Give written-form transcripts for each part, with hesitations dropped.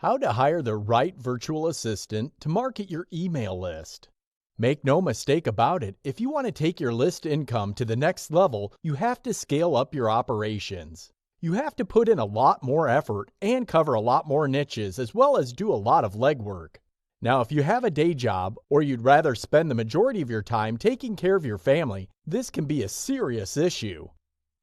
How to hire the right virtual assistant to market your email list. Make no mistake about it, if you want to take your list income to the next level, you have to scale up your operations. You have to put in a lot more effort and cover a lot more niches, as well as do a lot of legwork. Now, if you have a day job, or you'd rather spend the majority of your time taking care of your family, this can be a serious issue.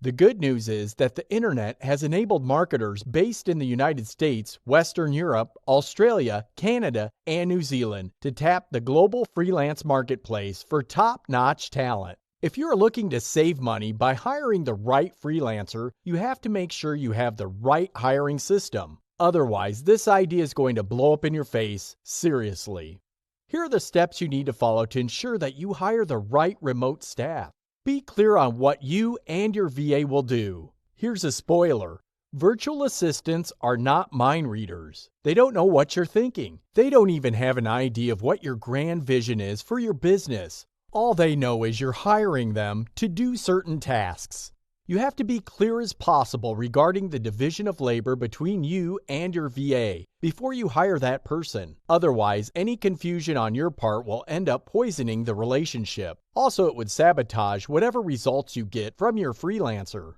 The good news is that the internet has enabled marketers based in the United States, Western Europe, Australia, Canada, and New Zealand to tap the global freelance marketplace for top-notch talent. If you're looking to save money by hiring the right freelancer, you have to make sure you have the right hiring system. Otherwise, this idea is going to blow up in your face, seriously. Here are the steps you need to follow to ensure that you hire the right remote staff. Be clear on what you and your VA will do. Here's a spoiler. Virtual assistants are not mind readers. They don't know what you're thinking. They don't even have an idea of what your grand vision is for your business. All they know is you're hiring them to do certain tasks. You have to be clear as possible regarding the division of labor between you and your VA before you hire that person. Otherwise, any confusion on your part will end up poisoning the relationship. Also, it would sabotage whatever results you get from your freelancer.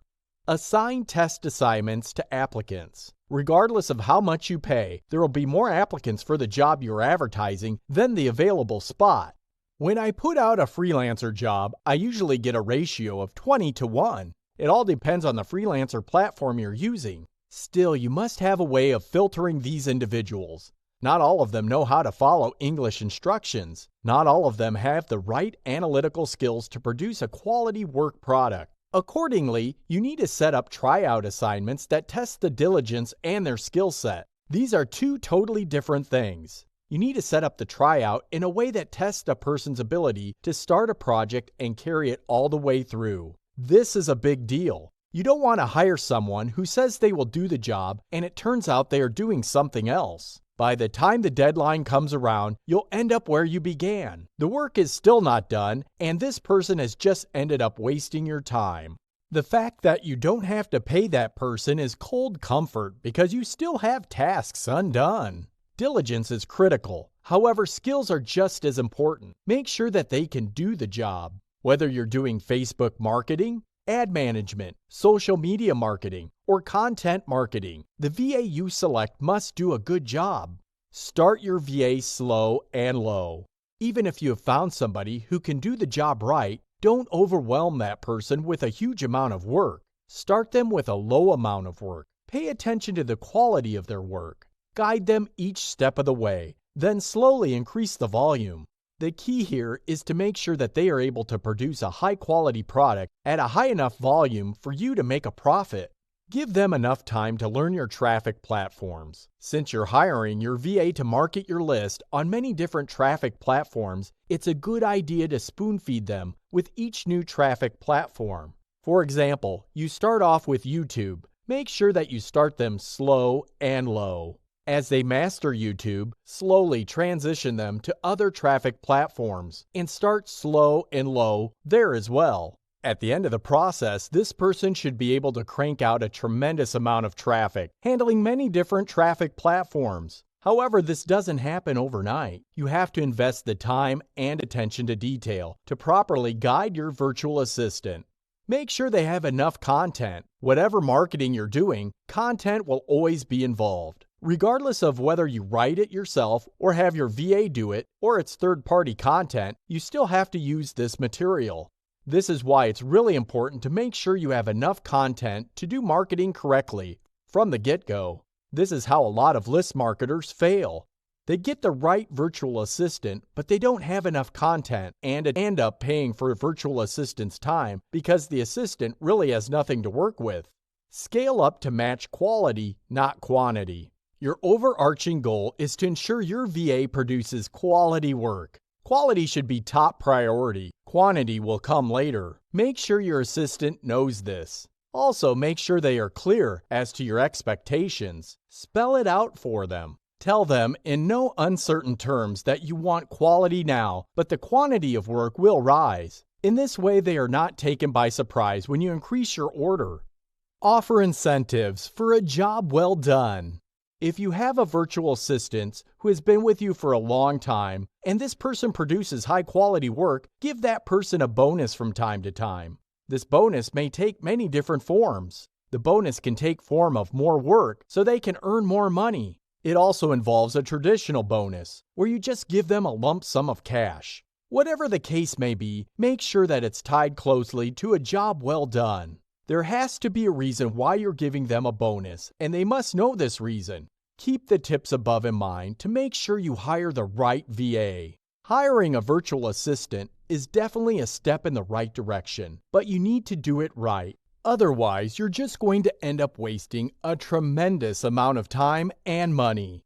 Assign test assignments to applicants. Regardless of how much you pay, there will be more applicants for the job you're advertising than the available spot. When I put out a freelancer job, I usually get a ratio of 20-1. It all depends on the freelancer platform you're using. Still, you must have a way of filtering these individuals. Not all of them know how to follow English instructions. Not all of them have the right analytical skills to produce a quality work product. Accordingly, you need to set up tryout assignments that test the diligence and their skill set. These are two totally different things. You need to set up the tryout in a way that tests a person's ability to start a project and carry it all the way through. This is a big deal. You don't want to hire someone who says they will do the job and it turns out they are doing something else. By the time the deadline comes around, you'll end up where you began. The work is still not done, and this person has just ended up wasting your time. The fact that you don't have to pay that person is cold comfort because you still have tasks undone. Diligence is critical. However, skills are just as important. Make sure that they can do the job. Whether you're doing Facebook marketing, ad management, social media marketing, or content marketing, the VA you select must do a good job. Start your VA slow and low. Even if you have found somebody who can do the job right, don't overwhelm that person with a huge amount of work. Start them with a low amount of work. Pay attention to the quality of their work. Guide them each step of the way, then slowly increase the volume. The key here is to make sure that they are able to produce a high-quality product at a high enough volume for you to make a profit. Give them enough time to learn your traffic platforms. Since you're hiring your VA to market your list on many different traffic platforms, it's a good idea to spoon-feed them with each new traffic platform. For example, you start off with YouTube. Make sure that you start them slow and low. As they master YouTube, slowly transition them to other traffic platforms and start slow and low there as well. At the end of the process, this person should be able to crank out a tremendous amount of traffic, handling many different traffic platforms. However, this doesn't happen overnight. You have to invest the time and attention to detail to properly guide your virtual assistant. Make sure they have enough content. Whatever marketing you're doing, content will always be involved. Regardless of whether you write it yourself or have your VA do it, or it's third-party content, you still have to use this material. This is why it's really important to make sure you have enough content to do marketing correctly from the get-go. This is how a lot of list marketers fail. They get the right virtual assistant, but they don't have enough content and end up paying for a virtual assistant's time because the assistant really has nothing to work with. Scale up to match quality, not quantity. Your overarching goal is to ensure your VA produces quality work. Quality should be top priority. Quantity will come later. Make sure your assistant knows this. Also, make sure they are clear as to your expectations. Spell it out for them. Tell them in no uncertain terms that you want quality now, but the quantity of work will rise. In this way, they are not taken by surprise when you increase your order. Offer incentives for a job well done. If you have a virtual assistant who has been with you for a long time and this person produces high quality work, give that person a bonus from time to time. This bonus may take many different forms. The bonus can take form of more work so they can earn more money. It also involves a traditional bonus where you just give them a lump sum of cash. Whatever the case may be, make sure that it's tied closely to a job well done. There has to be a reason why you're giving them a bonus, and they must know this reason. Keep the tips above in mind to make sure you hire the right VA. Hiring a virtual assistant is definitely a step in the right direction, but you need to do it right. Otherwise, you're just going to end up wasting a tremendous amount of time and money.